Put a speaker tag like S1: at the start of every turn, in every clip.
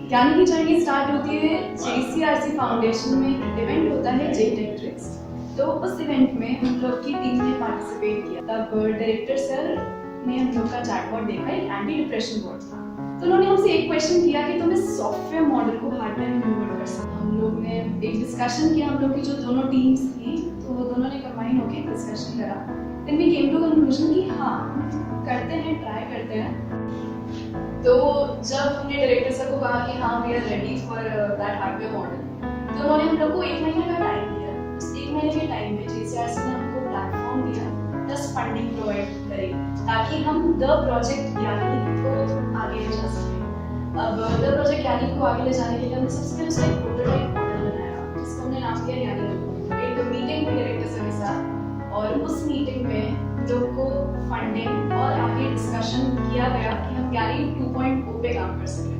S1: ज्ञानी की journey start होती है JCRC फाउंडेशन में एक इवेंट होता है JTechTricks। तो उस इवेंट में हम लोग की टीम ने पार्टिसिपेट किया। तब डायरेक्टर सर ने हम लोग का चैटबॉट देखा, एक एंटी डिप्रेशन बोर्ड था। तो उन्होंने हमसे एक क्वेश्चन किया कि तुम इस सॉफ्टवेयर मॉडल को हार्डवेयर में कन्वर्ट कर सकते हो। हम लोग ने एक डिस्कशन किया, हम लोग की जो दोनों टीम्स थी तो वो दोनों ने कंबाइन होकर डिस्कशन करा। Then we came to conclusion कि हाँ करते हैं, ट्राई करते हैं। तो जब हमने डायरेक्टर सर को कहा कि हाँ we are ready for that hardware model, तो उन्होंने हम लोग को 1 महीने का टाइम दिया। उस 1 महीने के टाइम में JCRC ने हमको प्लेटफॉर्म दिया प्लस फंडिंग प्रोवाइड करी ताकि हम द प्रोजेक्ट ज्ञानी को आगे ले जा सकें। अब द प्रोजेक्ट ज्ञानी को आगे ले जाने के लिए हमने सबसे पहले उसका एक प्रोटोटाइप मॉडल बनाया जिसको हमने नाम दिया ज्ञानी। एक मीटिंग हुई डायरेक्टर सर के साथ और उस मीटिंग में लोग को फंडिंग और आगे डिस्कशन किया गया कि हम ज्ञानी 2.0 पे काम कर सकें।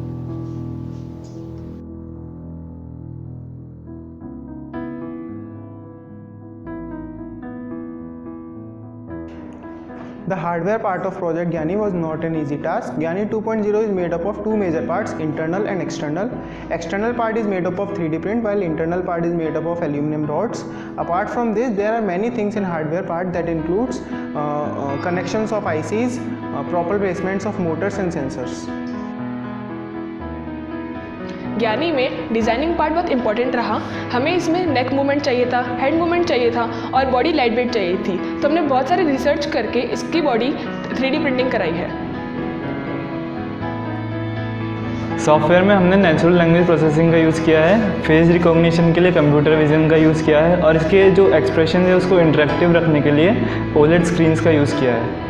S2: The hardware part of Project Gyani was not an easy task. Gyani 2.0 is made up of two major parts, internal and external. External part is made up of 3D print while internal part is made up of aluminum rods. Apart from this, there are many things in hardware part that includes connections of ICs, proper placements of motors and sensors.
S3: ज्ञानी में designing part बहुत important रहा। हमें इसमें neck movement चाहिए था, head movement चाहिए था और बॉडी लाइट वेट चाहिए थी। तो हमने बहुत सारे रिसर्च करके इसकी बॉडी 3D प्रिंटिंग कराई है।
S4: सॉफ्टवेयर में हमने नेचुरल लैंग्वेज प्रोसेसिंग का यूज़ किया है, फेस रिकॉग्निशन के लिए कंप्यूटर विजन का यूज़ किया है और इसके जो एक्सप्रेशन है उसको इंटरेक्टिव रखने के लिए OLED स्क्रीन्स का यूज़ किया है।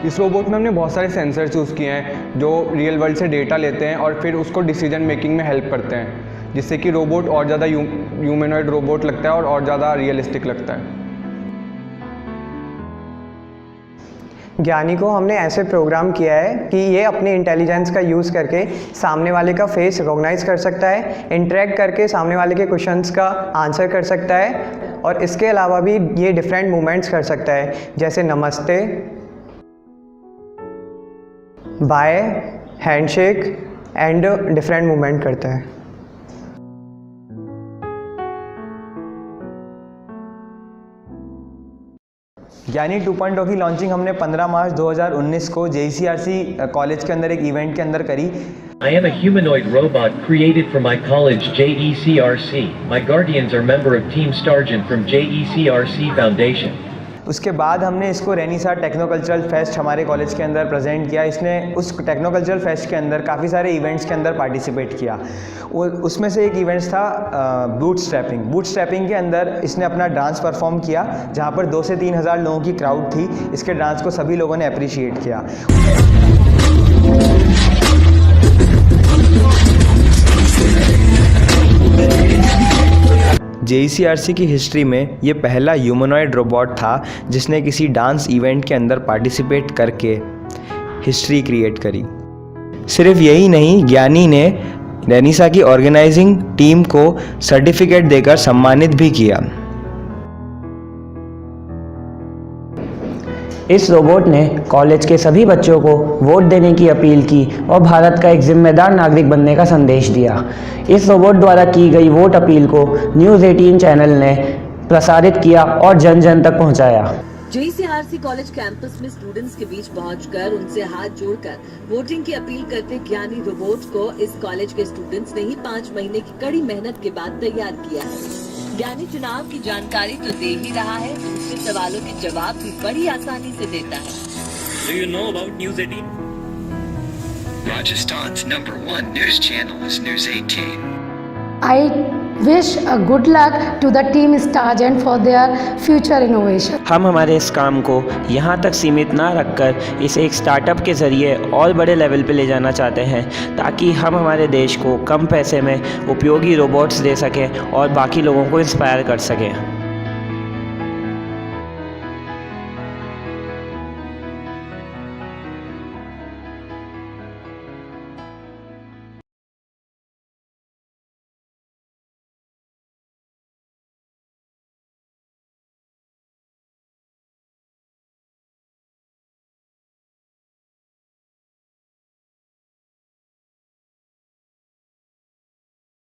S2: इस रोबोट में हमने बहुत सारे सेंसर चूज़ किए हैं जो रियल वर्ल्ड से डेटा लेते हैं और फिर उसको डिसीजन मेकिंग में हेल्प करते हैं, जिससे कि रोबोट और ज़्यादा ह्यूमनॉइड रोबोट लगता है और ज़्यादा रियलिस्टिक लगता है।
S5: ज्ञानी को हमने ऐसे प्रोग्राम किया है कि ये अपने इंटेलिजेंस का यूज़ करके सामने वाले का फेस रिकॉग्नाइज कर सकता है, इंटरेक्ट करके सामने वाले के क्वेश्चंस का आंसर कर सकता है और इसके अलावा भी ये डिफरेंट मूवमेंट्स कर सकता है जैसे नमस्ते, bye, handshake and different movement करता है।
S6: ज्ञानी 2.0 की लॉन्चिंग हमने 15 मार्च 2019 को JCRC कॉलेज के अंदर एक इवेंट के अंदर करी।
S7: I am a humanoid robot created for my college JECRC. My guardians are member of Team Stargent from JECRC Foundation.
S6: उसके बाद हमने इसको रेनिसा टेक्नोकल्चरल फेस्ट हमारे कॉलेज के अंदर प्रेजेंट किया। इसने उस टेक्नोकल्चरल फेस्ट के अंदर काफ़ी सारे इवेंट्स के अंदर पार्टिसिपेट किया। उसमें से एक इवेंट्स था बूटस्ट्रैपिंग। बूटस्ट्रैपिंग के अंदर इसने अपना डांस परफॉर्म किया जहाँ पर 2 से 3 हज़ार लोगों की क्राउड थी। इसके डांस को सभी लोगों ने अप्रिशिएट किया। JECRC की हिस्ट्री में ये पहला ह्यूमनॉइड रोबोट था जिसने किसी डांस इवेंट के अंदर पार्टिसिपेट करके हिस्ट्री क्रिएट करी। सिर्फ यही नहीं, ज्ञानी ने रेनिसा की ऑर्गेनाइजिंग टीम को सर्टिफिकेट देकर सम्मानित भी किया।
S5: इस रोबोट ने कॉलेज के सभी बच्चों को वोट देने की अपील की और भारत का एक जिम्मेदार नागरिक बनने का संदेश दिया। इस रोबोट द्वारा की गई वोट अपील को न्यूज़ 18 चैनल ने प्रसारित किया और जन जन तक पहुंचाया।
S8: JCRC कॉलेज कैंपस में स्टूडेंट्स के बीच पहुंचकर उनसे हाथ जोड़कर वोटिंग की अपील करते ज्ञानी रोबोट को इस कॉलेज के स्टूडेंट्स ने ही 5 महीने की कड़ी मेहनत के बाद तैयार किया है। ज्ञानी चुनाव की जानकारी तो दे ही रहा है, दूसरे सवालों के जवाब भी बड़ी आसानी से देता है।
S9: Do you know about News 18?
S10: Rajasthan's #1 news channel is News 18.
S11: I wish a good luck to the team Stargent for their future innovation.
S5: हम हमारे इस काम को यहाँ तक सीमित ना रखकर इसे एक स्टार्टअप के ज़रिए और बड़े लेवल पे ले जाना चाहते हैं ताकि हम हमारे देश को कम पैसे में उपयोगी रोबोट्स दे सकें और बाकी लोगों को इंस्पायर कर सकें।